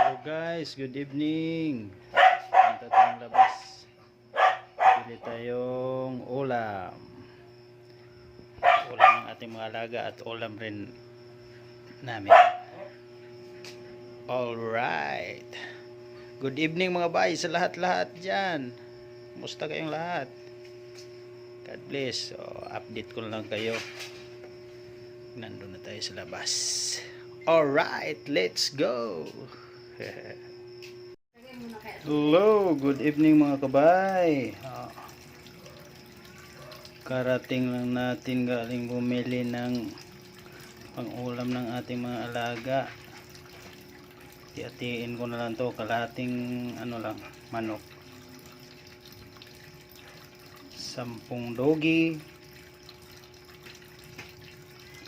Hello guys, good evening. Punta tayong labas. Bili tayong ulam. Ulam ng ating mga alaga at ulam rin namin. Alright. Good evening mga bay sa lahat-lahat dyan. Kumusta kayong lahat? God bless. So, update ko lang kayo. Nandun na tayo sa labas. Alright, let's go. Hello, good evening mga kabay. Karating lang natin galing bumili ng pang-ulam ng ating mga alaga. Ihatiin ko na lang to, kalahating manok. 10 dogi.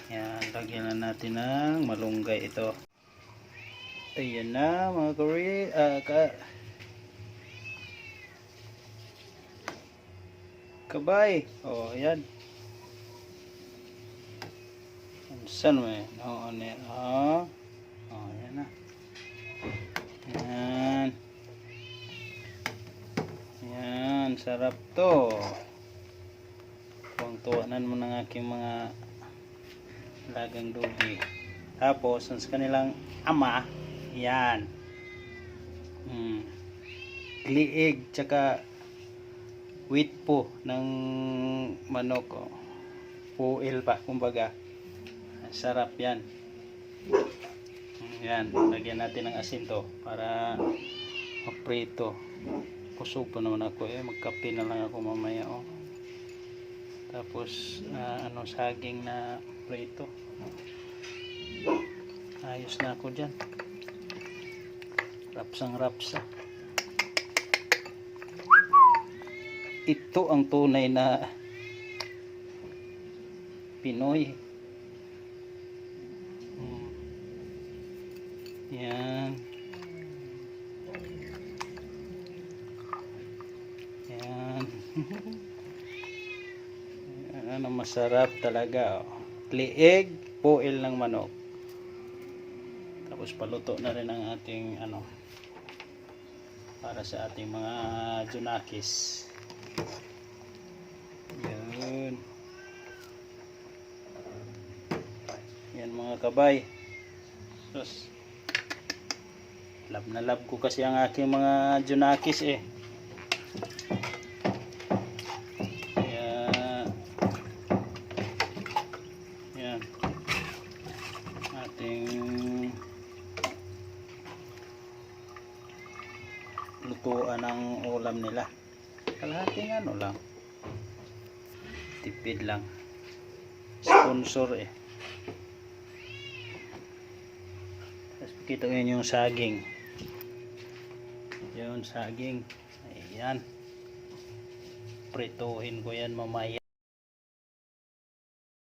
Yan, lagyan na natin ng malunggay ito. Ayan na mga kabay. Oh, ayan. Saan mo yan? Oh, ano yan? Oh, ayan na. Ayan. Ayan, sarap to. Tuwang-tuwanan mo ng aking mga lagang dogi. Tapos, sa kanilang ama, yan. Liig, tsaka wheat po ng manok. Oh. Puil pa, kumbaga. Sarap yan. Yan, lagyan natin ng asin to para maprito. Kusog pa naman ako magkape na lang ako mamaya. Oh. Tapos, saging na prito. Ayos na ako dyan. Rapsang-rapsa. Ito ang tunay na Pinoy. Yan. Yan. Ano, masarap talaga. Liig, puil ng manok. Tapos paluto na rin ang ating para sa ating mga junakis. Yan. Yan mga kabay. Sus. Love na love ko kasi ang aking mga junakis Yan. Ating lutuan ng ulam nila. Kalahating lang. Tipid lang. Sponsor Tapos kita nyo yung saging. Yun, saging. Ayan. Prituhin ko yan mamaya.